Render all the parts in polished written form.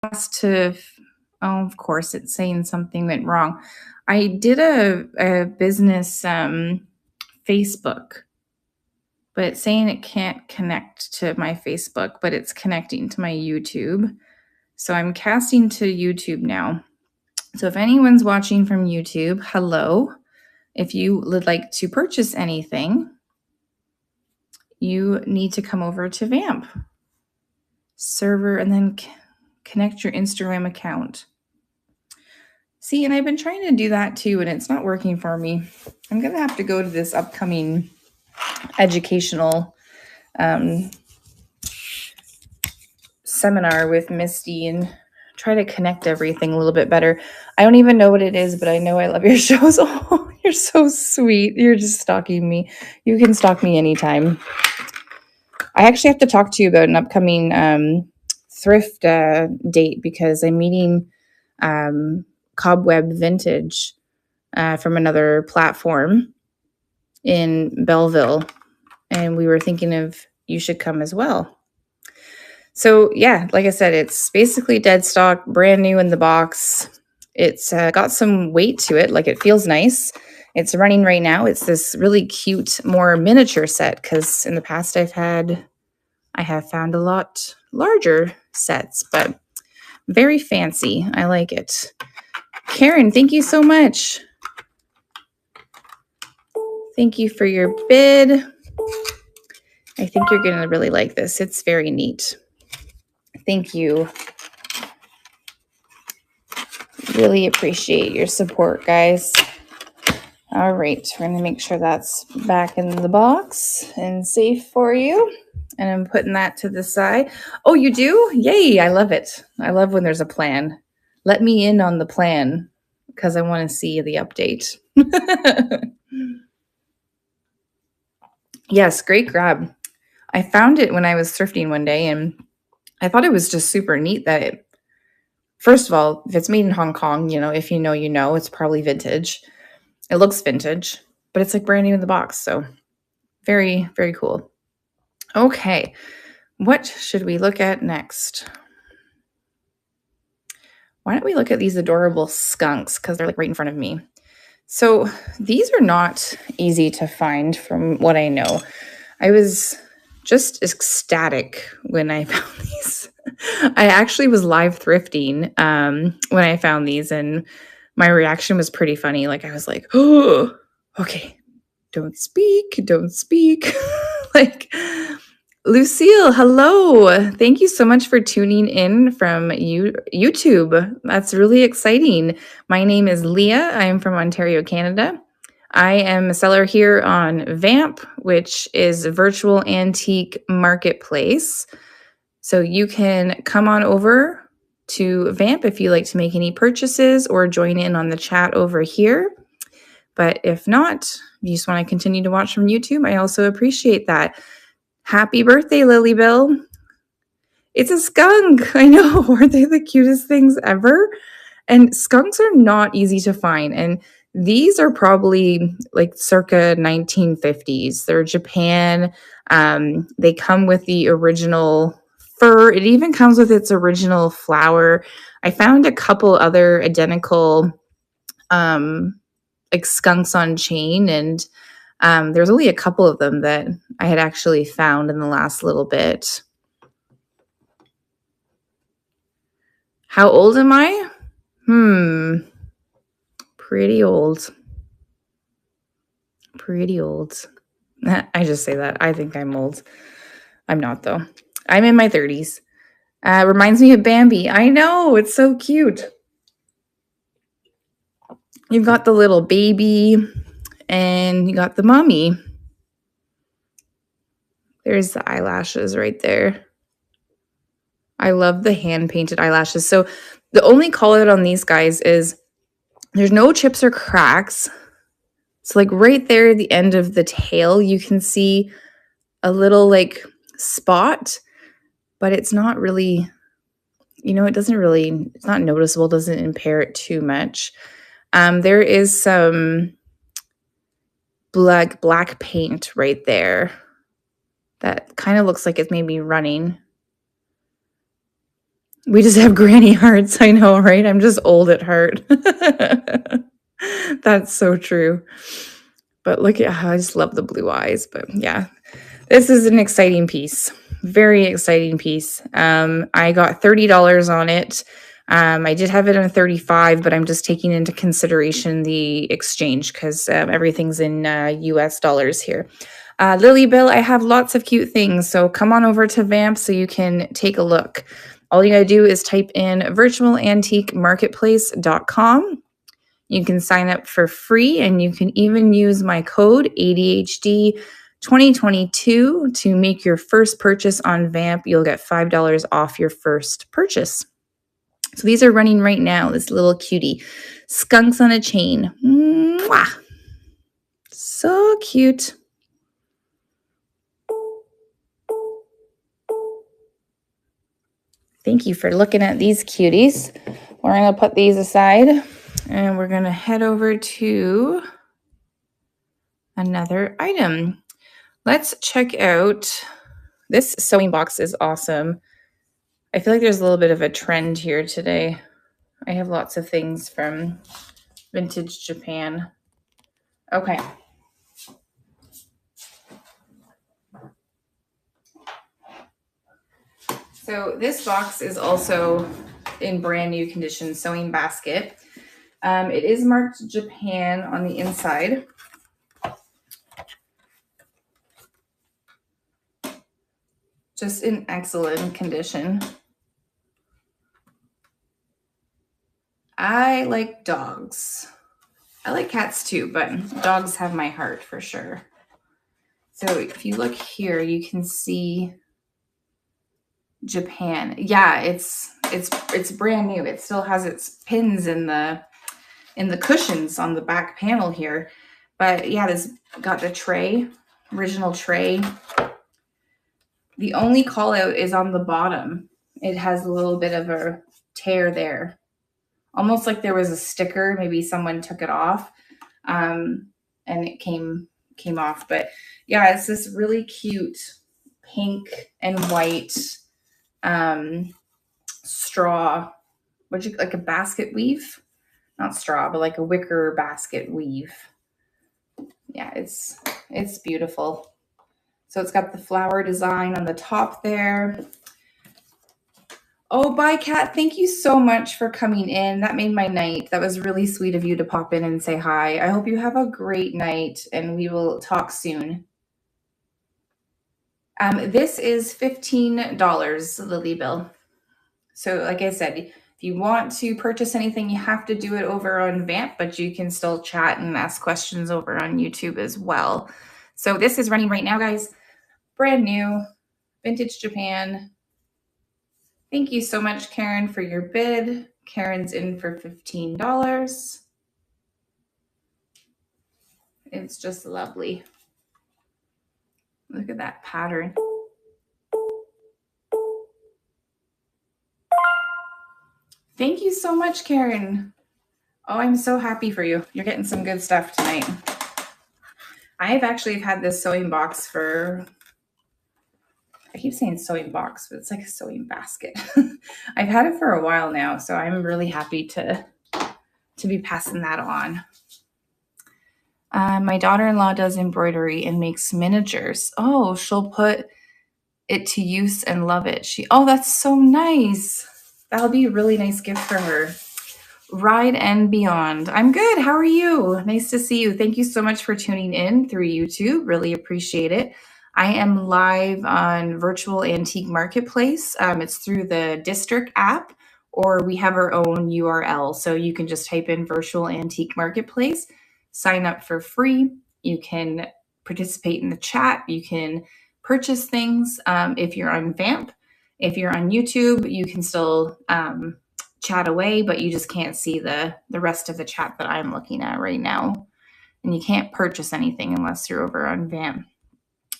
to, oh, of course, it's saying something went wrong. I did a business Facebook, but it's saying it can't connect to my Facebook, but it's connecting to my YouTube. So I'm casting to YouTube now. So if anyone's watching from YouTube, hello. If you would like to purchase anything, you need to come over to Vamp server and then connect your Instagram account. See, and I've been trying to do that too, and it's not working for me. I'm going to have to go to this upcoming educational seminar with Misty and try to connect everything a little bit better. I don't even know what it is, but I know I love your shows. Oh, you're so sweet. You're just stalking me. You can stalk me anytime. I actually have to talk to you about an upcoming thrift date because I'm meeting Cobweb Vintage from another platform in Belleville, and we were thinking of you should come as well. So yeah, like I said, it's basically dead stock, brand new in the box. It's got some weight to it, like it feels nice. It's running right now. It's this really cute, more miniature set because in the past I have found a lot larger sets, but very fancy. I like it. Karen, thank you so much. Thank you for your bid. I think you're going to really like this. It's very neat. Thank you. Really appreciate your support, guys. All right, we're going to make sure that's back in the box and safe for you. And I'm putting that to the side. Oh, you do? Yay, I love it. I love when there's a plan. Let me in on the plan because I want to see the update. Yes, great grab. I found it when I was thrifting one day, and I thought it was just super neat that it, first of all, if it's made in Hong Kong, if you know, it's probably vintage. It looks vintage, but it's like brand new in the box. So very, very cool. Okay, what should we look at next? Why don't we look at these adorable skunks because they're like right in front of me. So these are not easy to find from what I know. I was just ecstatic when I found these. I actually was live thrifting when I found these, and my reaction was pretty funny. Like I was like, oh, okay, don't speak. Like, Lucille, hello. Thank you so much for tuning in from YouTube. That's really exciting. My name is Leah. I'm from Ontario, Canada. I am a seller here on Vamp, which is a virtual antique marketplace. So you can come on over to Vamp if you like to make any purchases or join in on the chat over here. But if not, if you just want to continue to watch from YouTube, I also appreciate that. Happy birthday, Lily Bill. It's a skunk. I know. Aren't they the cutest things ever? And skunks are not easy to find. And these are probably like circa 1950s. They're Japan. They come with the original fur. It even comes with its original flower. I found a couple other identical like skunks on chain, and there's only a couple of them that I had actually found in the last little bit. How old am I? Pretty old. Pretty old. I just say that. I think I'm old. I'm not, though. I'm in my 30s. Reminds me of Bambi. I know. It's so cute. You've got the little baby and you got the mommy. There's the eyelashes right there. I love the hand-painted eyelashes. So the only call out on these guys is there's no chips or cracks. So like right there at the end of the tail, you can see a little like spot, but it's not really, it's not noticeable, doesn't impair it too much. There is some black paint right there that kind of looks like it's maybe running. We just have granny hearts. I know, right? I'm just old at heart. That's so true. But look at how I just love the blue eyes. But yeah, this is an exciting piece. Very exciting piece. I got $30 on it. I did have it on 35, but I'm just taking into consideration the exchange because everything's in US dollars here. Lily Bill, I have lots of cute things. So come on over to Vamp so you can take a look. All you gotta do is type in virtualantiquemarketplace.com. You can sign up for free and you can even use my code ADHD 2022 to make your first purchase on Vamp. You'll get $5 off your first purchase. So these are running right now, this little cutie. Skunks on a chain. Mwah. So cute. Thank you for looking at these cuties. We're going to put these aside and we're going to head over to another item. Let's check out, this sewing box is awesome. I feel like there's a little bit of a trend here today. I have lots of things from vintage Japan. Okay. So this box is also in brand new condition, sewing basket. It is marked Japan on the inside. Just in excellent condition. I like dogs. I like cats too, but dogs have my heart for sure. So if you look here, you can see Japan. Yeah, it's brand new. It still has its pins in the cushions on the back panel here. But yeah, this got the tray, original tray. The only call out is on the bottom. It has a little bit of a tear there. Almost like there was a sticker. Maybe someone took it off and it came off. But yeah, it's this really cute pink and white straw. Like a basket weave? Not straw, but like a wicker basket weave. Yeah, it's beautiful. So it's got the flower design on the top there. Oh, bye, Kat. Thank you so much for coming in. That made my night. That was really sweet of you to pop in and say hi. I hope you have a great night, and we will talk soon. This is $15, Lily Bill. So like I said, if you want to purchase anything, you have to do it over on Vamp, but you can still chat and ask questions over on YouTube as well. So this is running right now, guys. Brand new, vintage Japan. Thank you so much, Karen, for your bid. Karen's in for $15. It's just lovely. Look at that pattern. Thank you so much, Karen. Oh, I'm so happy for you. You're getting some good stuff tonight. I've actually had this sewing box for, I keep saying sewing box, but it's like a sewing basket. I've had it for a while now, so I'm really happy to be passing that on. My daughter-in-law does embroidery and makes miniatures. Oh, she'll put it to use and love it. Oh, that's so nice. That'll be a really nice gift for her. Ride and Beyond. I'm good. How are you? Nice to see you. Thank you so much for tuning in through YouTube. Really appreciate it. I am live on Virtual Antique Marketplace. It's through the District app, or we have our own URL. So you can just type in Virtual Antique Marketplace, sign up for free. You can participate in the chat. You can purchase things. If you're on Vamp, if you're on YouTube, you can still chat away, but you just can't see the rest of the chat that I'm looking at right now. And you can't purchase anything unless you're over on Vamp.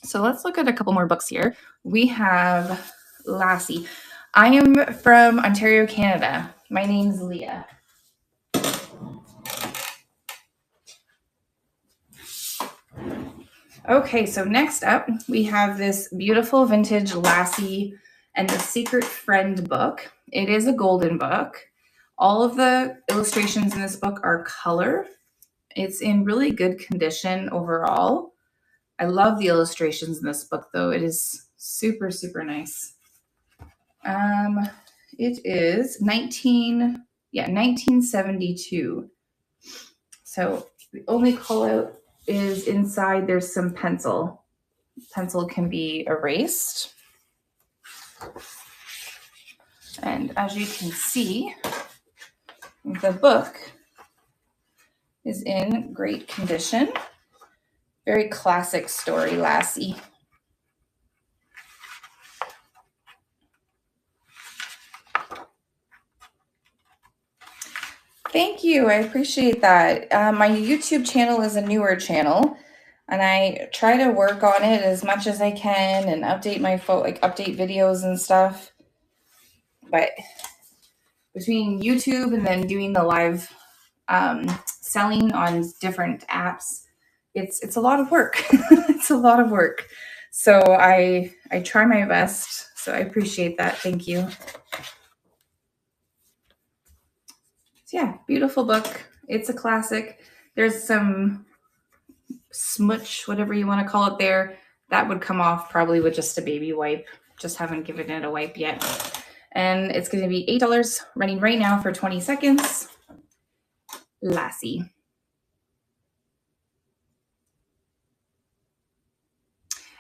So let's look at a couple more books here. We have Lassie. I am from Ontario, Canada. My name's Leah. Okay, so next up, we have this beautiful vintage Lassie and The Secret Friend book. It is a golden book. All of the illustrations in this book are color. It's in really good condition overall. I love the illustrations in this book, though. It is super, super nice. It is 1972. So the only call out is inside there's some pencil. Pencil can be erased. And as you can see, the book is in great condition. Very classic story, Lassie. Thank you. I appreciate that. My YouTube channel is a newer channel, and I try to work on it as much as I can and update my update videos and stuff. But between YouTube and then doing the live selling on different apps, it's a lot of work. It's a lot of work. So I try my best. So I appreciate that. Thank you. So yeah, beautiful book. It's a classic. There's some smudge, whatever you want to call it there. That would come off probably with just a baby wipe. Just haven't given it a wipe yet. And it's going to be $8 running right now for 20 seconds. Lassie.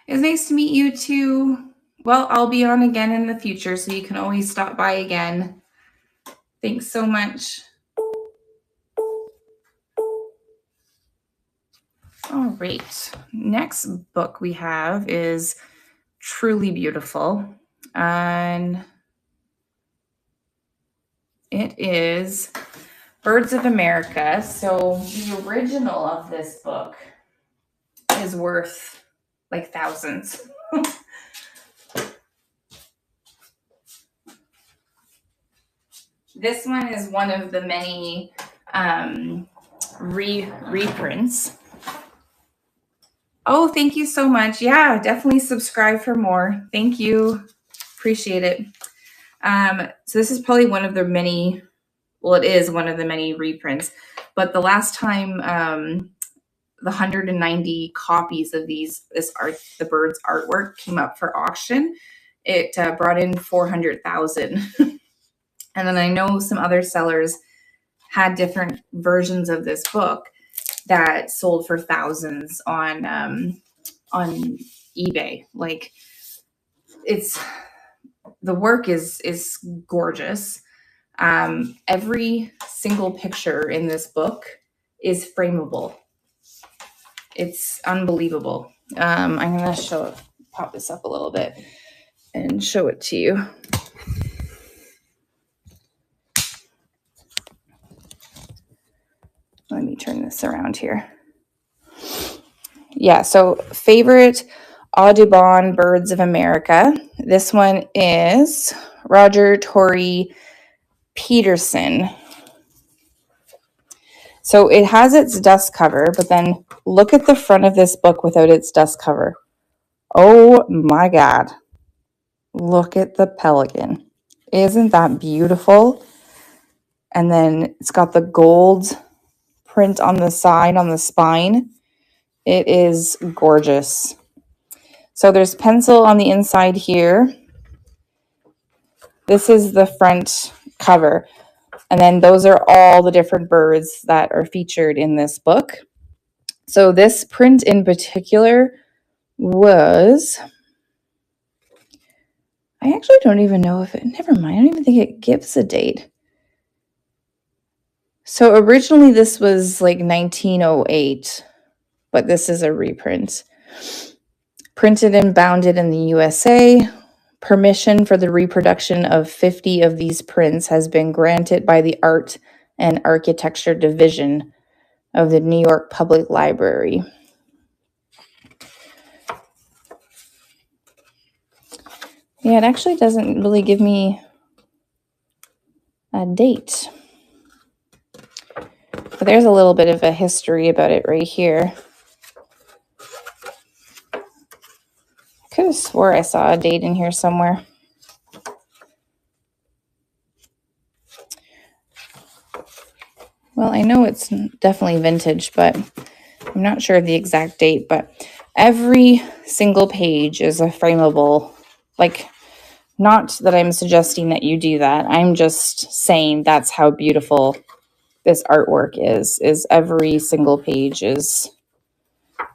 It's nice to meet you too. Well, I'll be on again in the future, so you can always stop by again. Thanks so much. All right. Next book we have is Truly Beautiful. And it is Birds of America. So the original of this book is worth like thousands. This one is one of the many reprints. Oh, thank you so much. Yeah, definitely subscribe for more. Thank you. Appreciate it. So this is probably one of the many, well, it is one of the many reprints, but the last time the 190 copies of the Birds artwork came up for auction, it brought in 400,000. And then I know some other sellers had different versions of this book that sold for thousands on eBay. Like, the work is gorgeous. Every single picture in this book is frameable. It's unbelievable. I'm going to pop this up a little bit and show it to you. Let me turn this around here. Yeah, so favorite Audubon Birds of America. This one is Roger Torrey Peterson. So it has its dust cover, but then look at the front of this book without its dust cover. Oh my God. Look at the pelican. Isn't that beautiful? And then it's got the gold print on the side, on the spine. It is gorgeous. So there's pencil on the inside here. This is the front cover. And then those are all the different birds that are featured in this book. So this print in particular was, I actually don't even know if it, never mind, I don't even think it gives a date. So originally this was like 1908, but this is a reprint. Printed and bounded in the USA. Permission for the reproduction of 50 of these prints has been granted by the Art and Architecture Division of the New York Public Library. Yeah, it actually doesn't really give me a date. But there's a little bit of a history about it right here. I could have swore I saw a date in here somewhere. well, I know it's definitely vintage, but I'm not sure of the exact date, but every single page is a frameable, like, not that I'm suggesting that you do that. I'm just saying that's how beautiful this artwork is every single page is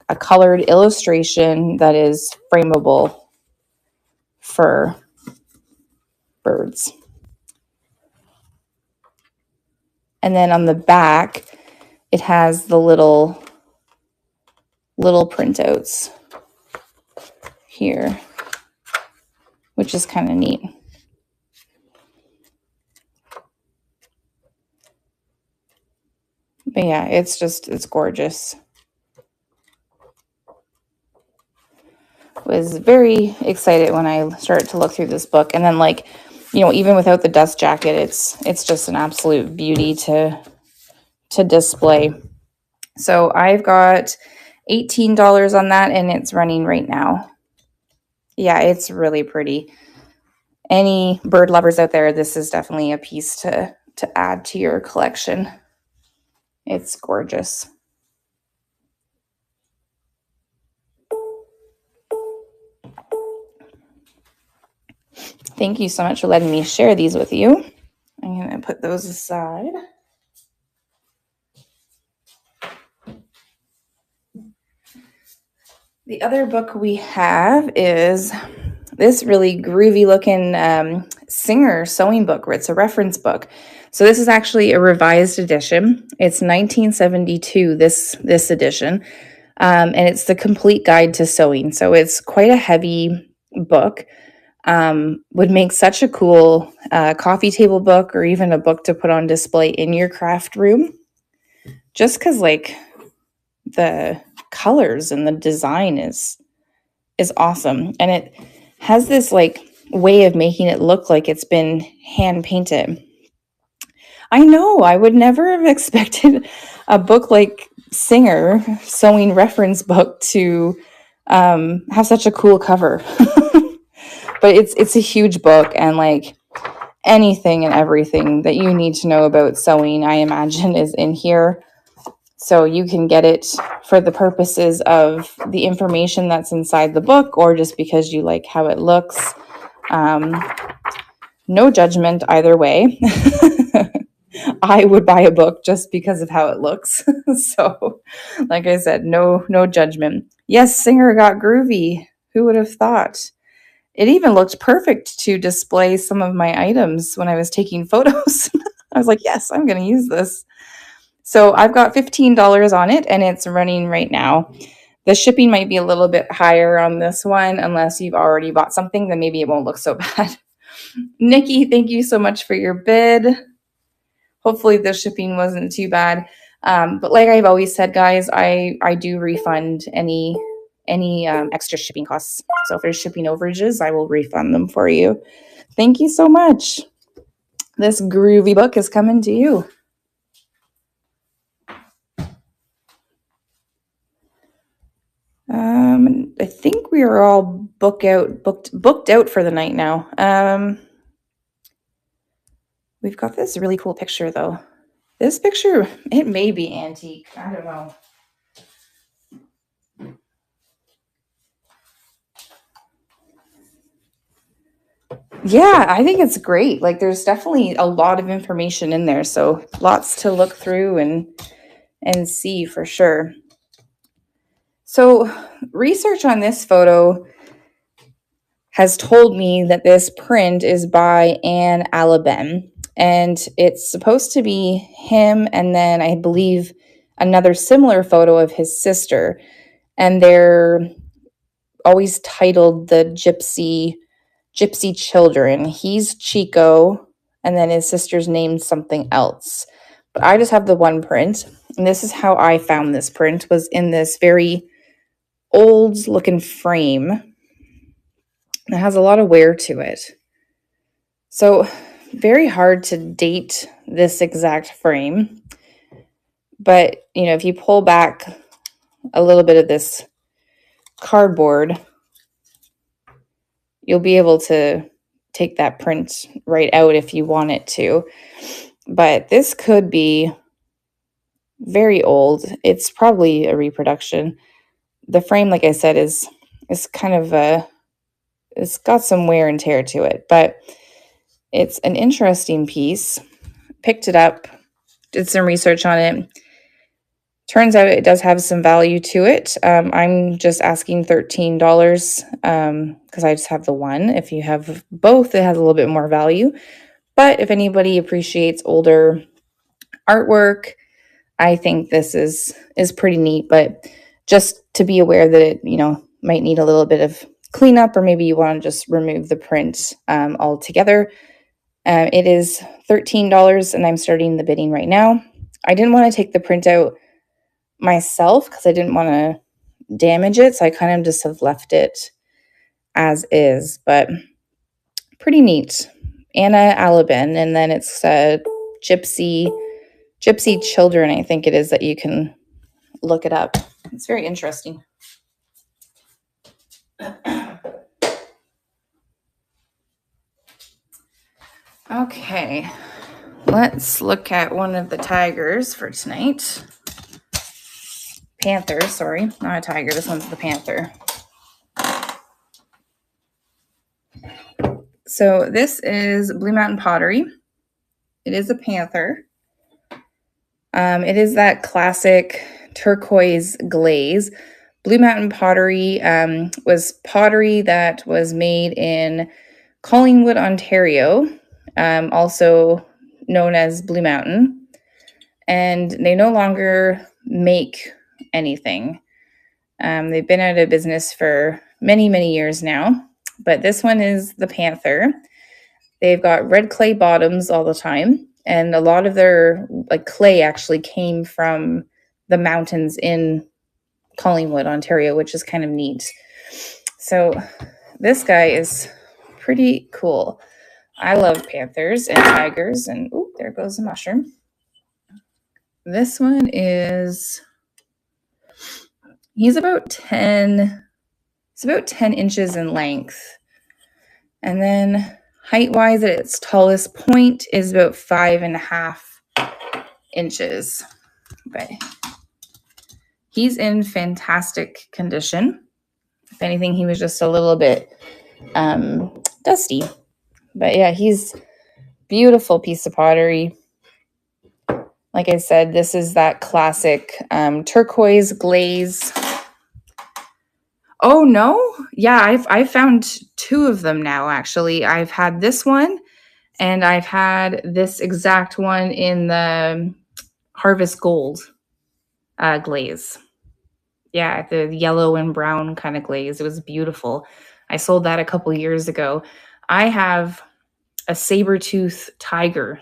a colored illustration that is frameable for birds. And then on the back, it has the little printouts here, which is kind of neat. But yeah, it's gorgeous. Was very excited when I started to look through this book. And then, like, you know, even without the dust jacket, it's just an absolute beauty to display. So I've got $18 on that, and it's running right now. Yeah, it's really pretty. Any bird lovers out there, this is definitely a piece to add to your collection. It's gorgeous. Thank you so much for letting me share these with you. I'm going to put those aside. The other book we have is this really groovy looking Singer sewing book. It's a reference book. So this is actually a revised edition. It's 1972, this edition. And it's the complete guide to sewing. So it's quite a heavy book. Would make such a cool coffee table book, or even a book to put on display in your craft room. Just because, like, the colors and the design is awesome. And it has this, like, way of making it look like it's been hand painted. I know, I would never have expected a book like Singer Sewing Reference Book to have such a cool cover. But it's a huge book, and, like, anything and everything that you need to know about sewing, I imagine, is in here. So you can get it for the purposes of the information that's inside the book, or just because you like how it looks. No judgment either way. I would buy a book just because of how it looks. So, like I said, no judgment. Yes, Singer got groovy. Who would have thought? It even looked perfect to display some of my items when I was taking photos. I was like, yes, I'm going to use this. So I've got $15 on it, and it's running right now. The shipping might be a little bit higher on this one, unless you've already bought something, then maybe it won't look so bad. Nikki, thank you so much for your bid. Hopefully the shipping wasn't too bad. But like I've always said, guys, I do refund any extra shipping costs. So if there's shipping overages, I will refund them for you. Thank you so much. This groovy book is coming to you. I think we are all booked out for the night now. We've got this really cool picture though. This picture, it may be antique. I don't know. Yeah, I think it's great. Like, there's definitely a lot of information in there, so lots to look through and see for sure. So research on this photo has told me that this print is by Anne Alabem, and it's supposed to be him, and then I believe another similar photo of his sister, and they're always titled the Gypsy Children. He's Chico, and then his sister's named something else. But I just have the one print, and this is how I found this print, was in this very old looking frame. It has a lot of wear to it. So very hard to date this exact frame. But, you know, if you pull back a little bit of this cardboard, you'll be able to take that print right out if you want it to. But this could be very old. It's probably a reproduction. The frame, like I said, is kind of it's got some wear and tear to it, but it's an interesting piece. Picked it up, did some research on it. Turns out it does have some value to it. I'm just asking $13 because I just have the one. If you have both, it has a little bit more value. But if anybody appreciates older artwork, I think this is pretty neat. But just to be aware that it, might need a little bit of cleanup, or maybe you want to just remove the print altogether. It is $13, and I'm starting the bidding right now. I didn't want to take the print out myself because I didn't want to damage it, so I kind of just have left it as is, but pretty neat. Anna Alabin, and then it's Gypsy Children, I think it is, that you can look it up. It's very interesting. Okay, let's look at one of the tigers for tonight. Panther, sorry, not a tiger. This one's the panther. So this is Blue Mountain Pottery. It is a panther. It is that classic turquoise glaze. Blue Mountain Pottery was pottery that was made in Collingwood, Ontario, also known as Blue Mountain. And they no longer make anything. They've been out of business for many, many years now. But this one is the Panther. They've got red clay bottoms all the time. And a lot of their clay actually came from the mountains in Collingwood, Ontario, which is kind of neat. So this guy is pretty cool. I love panthers and tigers. And oh, there goes the mushroom. This one is, he's about 10 inches in length. And then height-wise, at its tallest point is about 5.5 inches. But he's in fantastic condition. If anything, he was just a little bit dusty. But yeah, he's beautiful piece of pottery. Like I said, this is that classic turquoise glaze. Oh, no? Yeah, I've found two of them now, actually. I've had this one, and I've had this exact one in the Harvest Gold glaze. Yeah, the yellow and brown kind of glaze. It was beautiful. I sold that a couple years ago. I have a saber-tooth tiger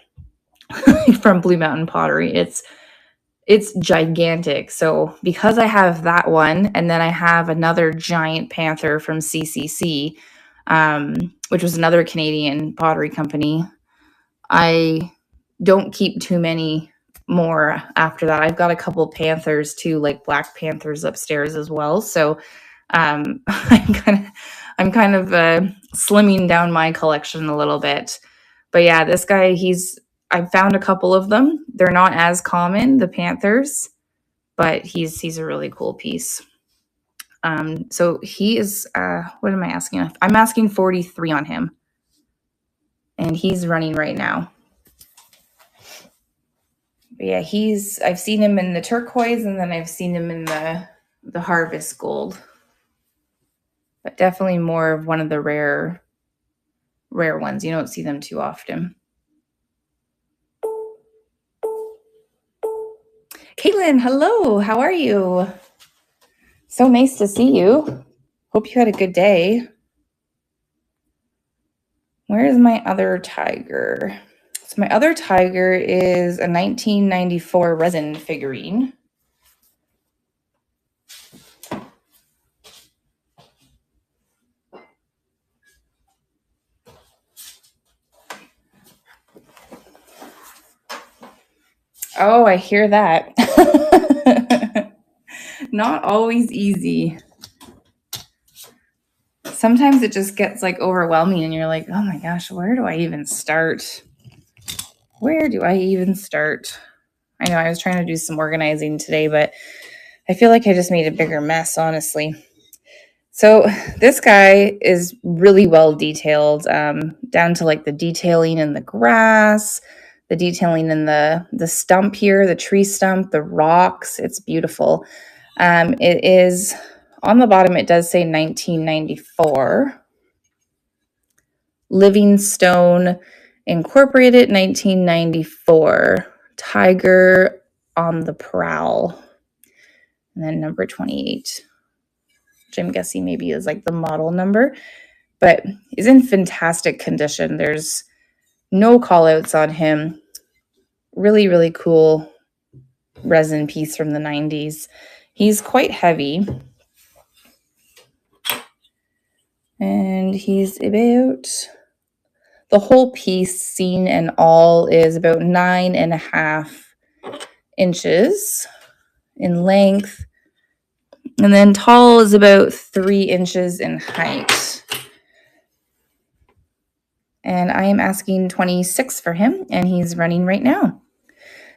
from Blue Mountain Pottery. It's gigantic. So because I have that one, and then I have another giant panther from CCC, which was another Canadian pottery company, I don't keep too many more after that. I've got a couple panthers too, like black panthers upstairs as well. So I'm kind of slimming down my collection a little bit. But yeah, this guy, I've found a couple of them. They're not as common, the panthers, but he's a really cool piece. So he is, what am I asking? I'm asking 43 on him, and he's running right now. But yeah, I've seen him in the turquoise, and then I've seen him in the Harvest Gold, but definitely more of one of the rare ones. You don't see them too often. Caitlin, hello. How are you? So nice to see you. Hope you had a good day. Where is my other tiger? So my other tiger is a 1994 resin figurine. Oh, I hear that. Not always easy. Sometimes it just gets overwhelming, and you're like, oh my gosh, where do I even start? Where do I even start? I know I was trying to do some organizing today, but I feel like I just made a bigger mess, honestly. So this guy is really well detailed, down to like the detailing in the grass, the detailing in the stump here, the tree stump, the rocks. It's beautiful. It is on the bottom. It does say 1994. Livingstone Incorporated, 1994. Tiger on the Prowl. And then number 28, which I'm guessing maybe is like the model number, but is in fantastic condition. There's no call outs on him. Really, really cool resin piece from the 90s. He's quite heavy. And he's about, the whole piece, seen and all, is about 9.5 inches in length. And then tall is about 3 inches in height. And I am asking 26 for him, and he's running right now.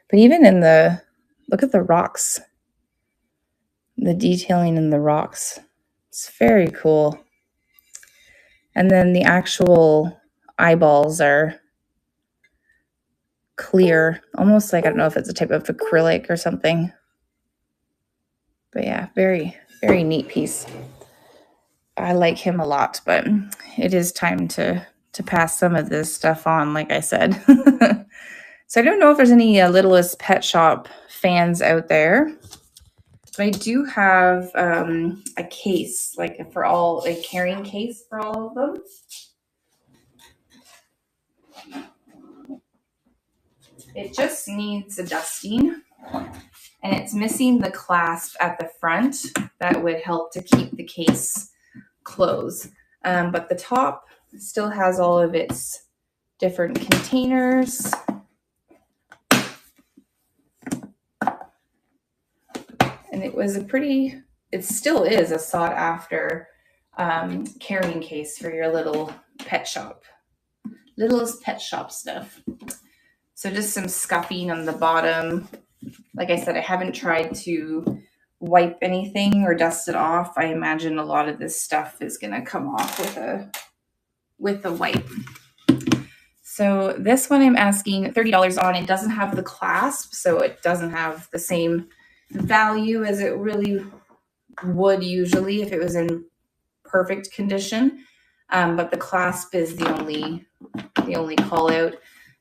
But even in the, look at the rocks, the detailing in the rocks. It's very cool. And then the actual eyeballs are clear, almost like, I don't know if it's a type of acrylic or something. But yeah, very, very neat piece. I like him a lot, but it is time to pass some of this stuff on, like I said. So I don't know if there's any Littlest Pet Shop fans out there. But I do have a case, like for all, a carrying case for all of them. It just needs a dusting, and it's missing the clasp at the front that would help to keep the case closed. But the top still has all of its different containers. And it was a pretty, it still is a sought after carrying case for your little pet shop. Littlest Pet Shop stuff. So just some scuffing on the bottom. Like I said, I haven't tried to wipe anything or dust it off. I imagine a lot of this stuff is going to come off with a wipe. So this one I'm asking $30 on. It doesn't have the clasp, so it doesn't have the same value as it really would usually if it was in perfect condition. But the clasp is the only call out.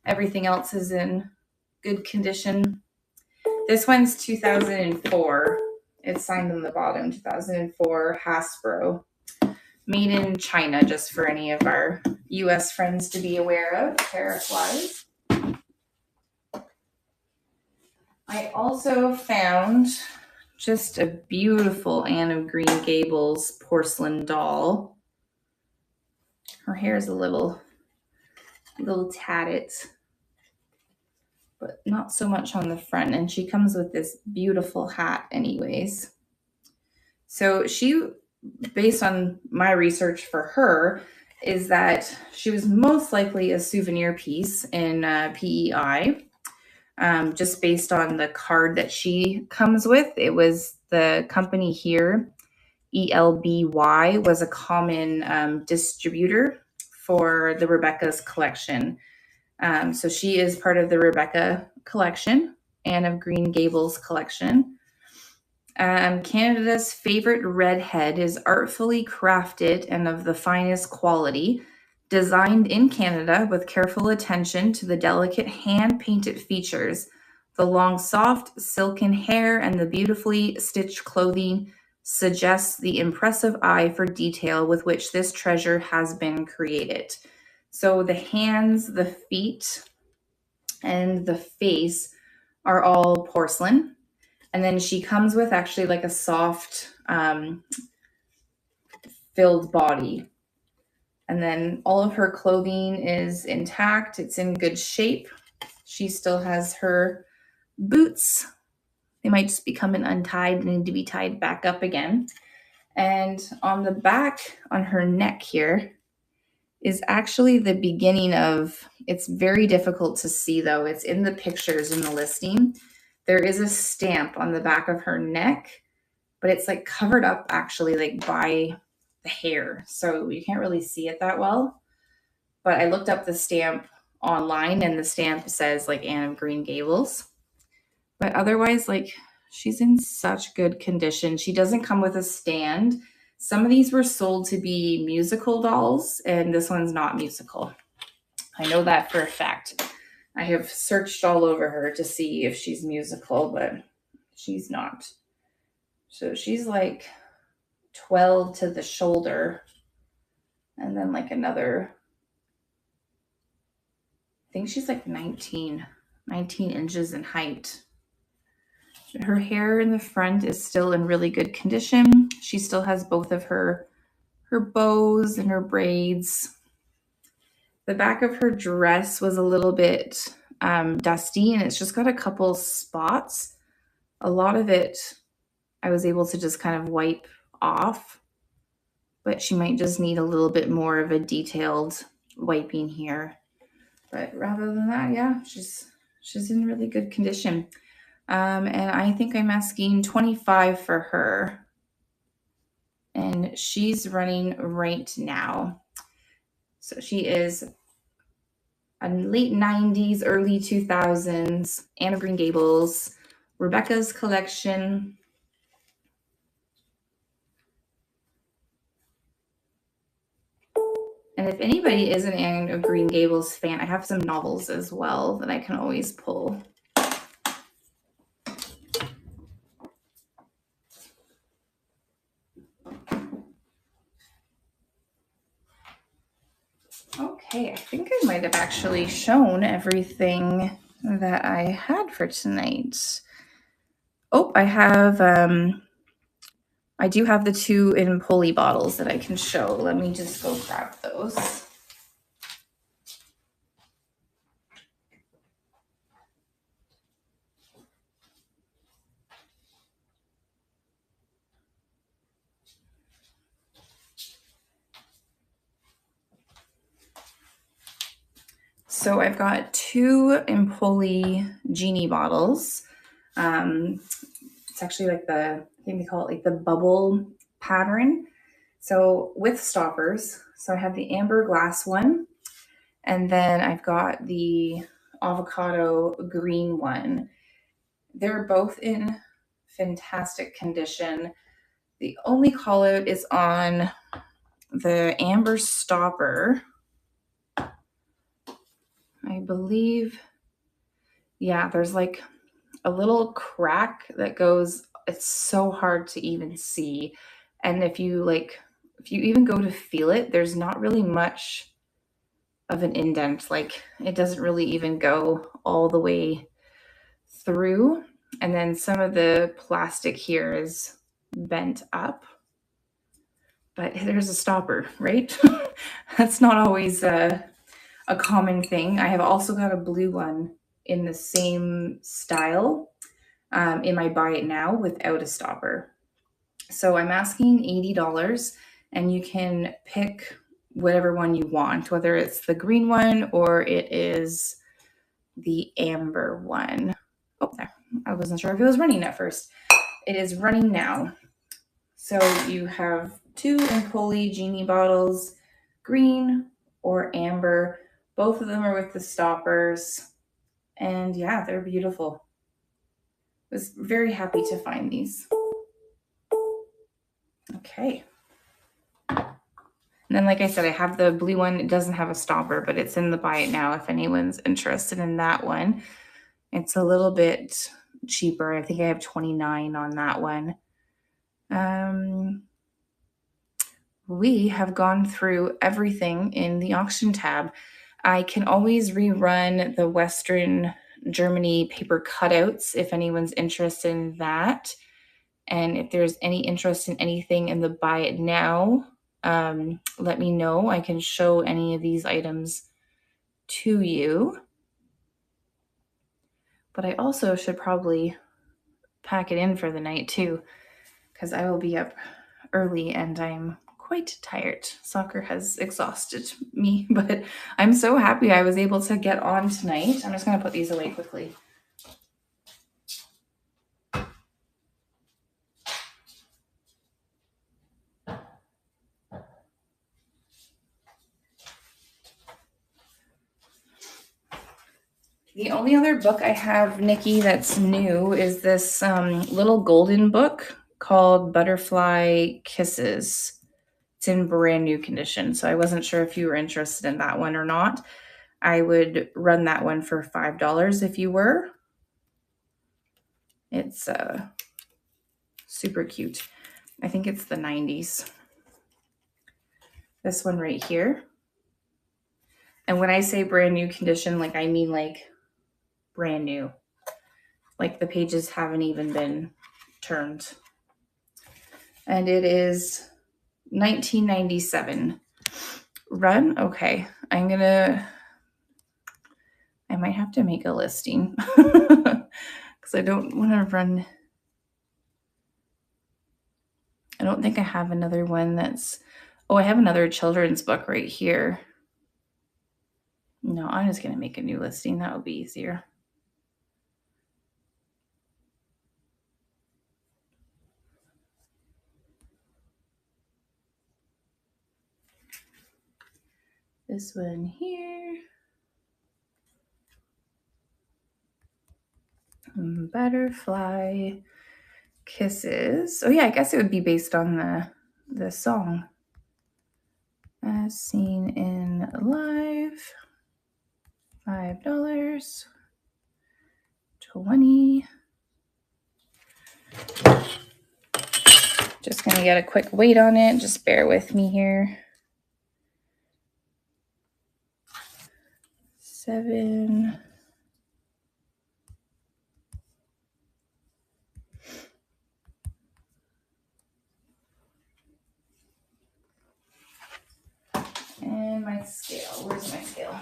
Everything else is in good condition. This one's 2004. It's signed on the bottom, 2004 Hasbro. Made in China, just for any of our US friends to be aware of, tariff-wise. I also found just a beautiful Anne of Green Gables porcelain doll. Her hair is a little tatted, but not so much on the front. And she comes with this beautiful hat anyways. So she, based on my research for her, is that she was most likely a souvenir piece in PEI. Just based on the card that she comes with. It was the company here, ELBY, was a common distributor for the Rebecca's collection. So she is part of the Rebecca collection, Anne of Green Gables collection. Canada's favorite redhead is artfully crafted and of the finest quality, designed in Canada with careful attention to the delicate hand-painted features. The long, soft, silken hair and the beautifully stitched clothing suggests the impressive eye for detail with which this treasure has been created. So the hands, the feet, and the face are all porcelain. And then she comes with actually like a soft filled body. And then all of her clothing is intact. It's in good shape. She still has her boots. They might just be coming untied and need to be tied back up again. And on the back, on her neck here, is actually the beginning of, it's very difficult to see though. It's in the pictures in the listing. there is a stamp on the back of her neck, but it's like covered up actually like by the hair. So you can't really see it that well. But I looked up the stamp online and the stamp says like Anne of Green Gables. But otherwise, like, she's in such good condition. She doesn't come with a stand. Some of these were sold to be musical dolls, and this one's not musical. I know that for a fact. I have searched all over her to see if she's musical, but she's not. So she's like 12 to the shoulder, and then like another, I think she's like 19 inches in height. Her hair in the front is still in really good condition. She still has both of her bows and her braids. The back of her dress was a little bit dusty, and it's just got a couple spots. A lot of it I was able to just kind of wipe off, but she might just need a little bit more of a detailed wiping here. But rather than that, yeah, she's in really good condition. And I think I'm asking $25 for her. And she's running right now. So she is a late 90s, early 2000s, Anne of Green Gables, Rebecca's collection. And if anybody is an Anne of Green Gables fan, I have some novels as well that I can always pull. Okay, I think I might have actually shown everything that I had for tonight. Oh, I do have the 2 in pulley bottles that I can show. Let me just go grab those. So I've got 2 Empoli genie bottles. It's actually like I think they call it like the bubble pattern. So with stoppers. So I have the amber glass one, and then I've got the avocado green one. They're both in fantastic condition. The only call out is on the amber stopper. I believe, yeah, there's like a little crack that goes, it's so hard to even see. And if you even go to feel it, there's not really much of an indent. Like it doesn't really even go all the way through. And then some of the plastic here is bent up. But there's a stopper, right? That's not always a common thing. I have also got a blue one in the same style in my buy it now without a stopper. So I'm asking $80, and you can pick whatever one you want, whether it's the green one or it is the amber one. Oh, there. I wasn't sure if it was running at first. It is running now. So you have 2 Empoli genie bottles, green or amber. Both of them are with the stoppers. And yeah, they're beautiful. I was very happy to find these. Okay. And then, like I said, I have the blue one. It doesn't have a stopper, but it's in the buy it now if anyone's interested in that one. It's a little bit cheaper. I think I have $29 on that one. We have gone through everything in the auction tab. I can always rerun the Western Germany paper cutouts if anyone's interested in that. And if there's any interest in anything in the buy it now, let me know. I can show any of these items to you. But I also should probably pack it in for the night too, because I will be up early and I'm quite tired. Soccer has exhausted me, but I'm so happy I was able to get on tonight. I'm just going to put these away quickly. The only other book I have, Nikki, that's new is this little golden book called Butterfly Kisses. It's in brand new condition, so I wasn't sure if you were interested in that one or not. I would run that one for $5 if you were. It's super cute. I think it's the 90s. This one right here. And when I say brand new condition, like I mean like brand new. Like the pages haven't even been turned. And it is 1997. Run? Okay. I might have to make a listing because I don't want to run. I don't think I have another one that's, oh, I have another children's book right here. No, I'm just going to make a new listing. That would be easier. This one here. Butterfly Kisses. Oh yeah, I guess it would be based on the song. As seen in live. $5. 20. Just gonna get a quick weight on it. Just bear with me here. 7. And my scale. Where's my scale?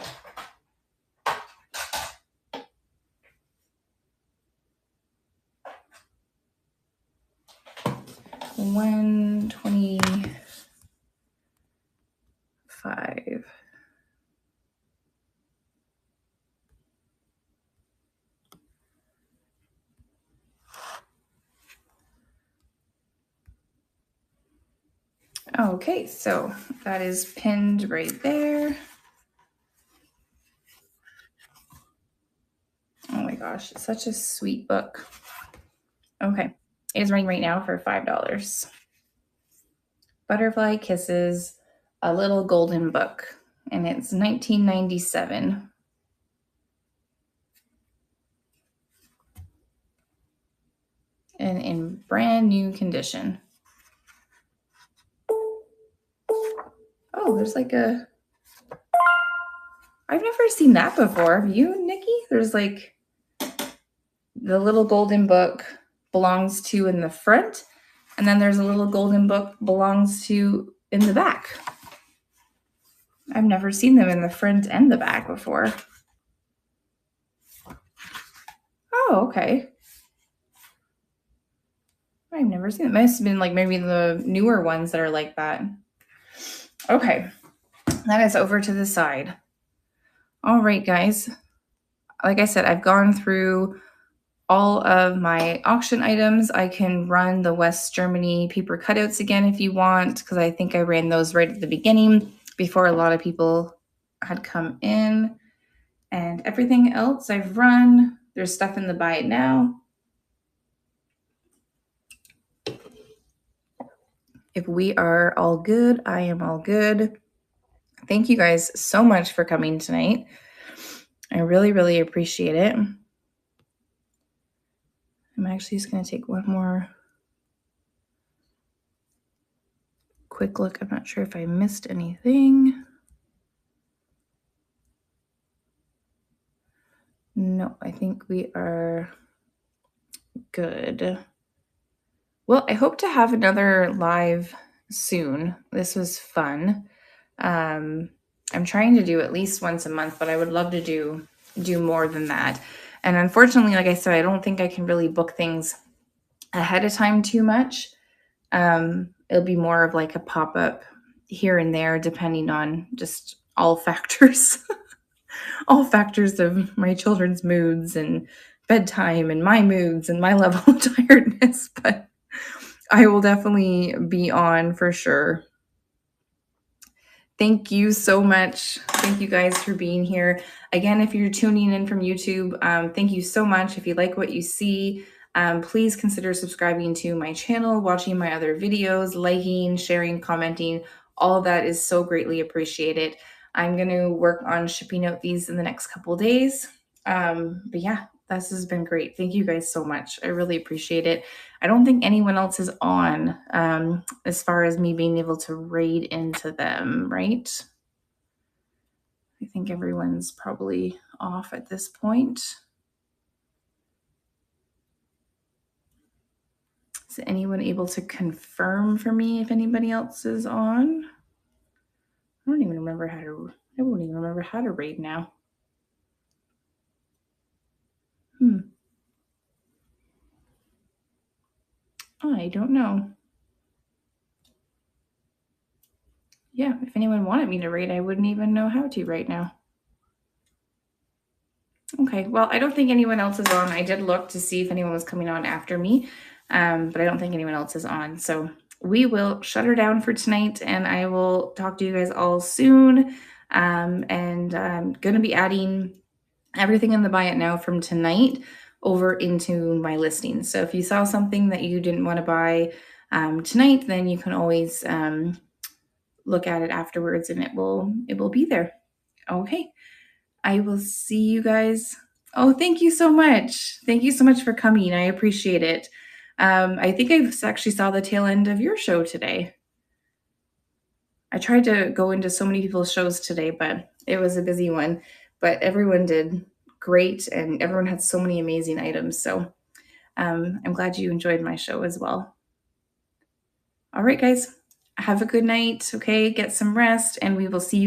$125. Okay, so that is pinned right there. Oh my gosh, it's such a sweet book. Okay, it's running right now for $5. Butterfly Kisses, a little golden book, and it's 1997. And in brand new condition. Oh, there's like a, I've never seen that before. Have you, Nikki? There's like the little golden book belongs to in the front, and then there's a little golden book belongs to in the back. I've never seen them in the front and the back before. Oh, okay. I've never seen it. Must have been like maybe the newer ones that are like that. Okay, that is over to the side. All right, guys. Like I said, I've gone through all of my auction items. I can run the West Germany paper cutouts again if you want, because I think I ran those right at the beginning before a lot of people had come in. And everything else I've run. There's stuff in the buy it now. If we are all good, I am all good. Thank you guys so much for coming tonight. I really, really appreciate it. I'm actually just going to take one more quick look. I'm not sure if I missed anything. No, I think we are good. Well, I hope to have another live soon. This was fun. I'm trying to do at least once a month, but I would love to do more than that. And unfortunately, like I said, I don't think I can really book things ahead of time too much. It'll be more of like a pop-up here and there, depending on just all factors, all factors of my children's moods and bedtime and my moods and my level of tiredness. But I will definitely be on for sure. Thank you so much. Thank you guys for being here. Again, if you're tuning in from YouTube, thank you so much. If you like what you see, please consider subscribing to my channel, watching my other videos, liking, sharing, commenting. All of that is so greatly appreciated. I'm going to work on shipping out these in the next couple days. But yeah, this has been great. Thank you guys so much. I really appreciate it. I don't think anyone else is on as far as me being able to raid into them, right? I think everyone's probably off at this point. Is anyone able to confirm for me if anybody else is on? I won't even remember how to raid now. I don't know. Yeah, if anyone wanted me to raid, I wouldn't even know how to right now. Okay, well, I don't think anyone else is on. I did look to see if anyone was coming on after me, but I don't think anyone else is on. So we will shut her down for tonight, and I will talk to you guys all soon. And I'm going to be adding everything in the buy it now from tonight over into my listings. So if you saw something that you didn't want to buy tonight, then you can always look at it afterwards, and it will be there. Okay. I will see you guys. Oh, thank you so much. Thank you so much for coming. I appreciate it. I think I actually saw the tail end of your show today. I tried to go into so many people's shows today, but it was a busy one. But everyone did great, and everyone had so many amazing items. So I'm glad you enjoyed my show as well. All right, guys, have a good night. Okay, get some rest, and we will see you.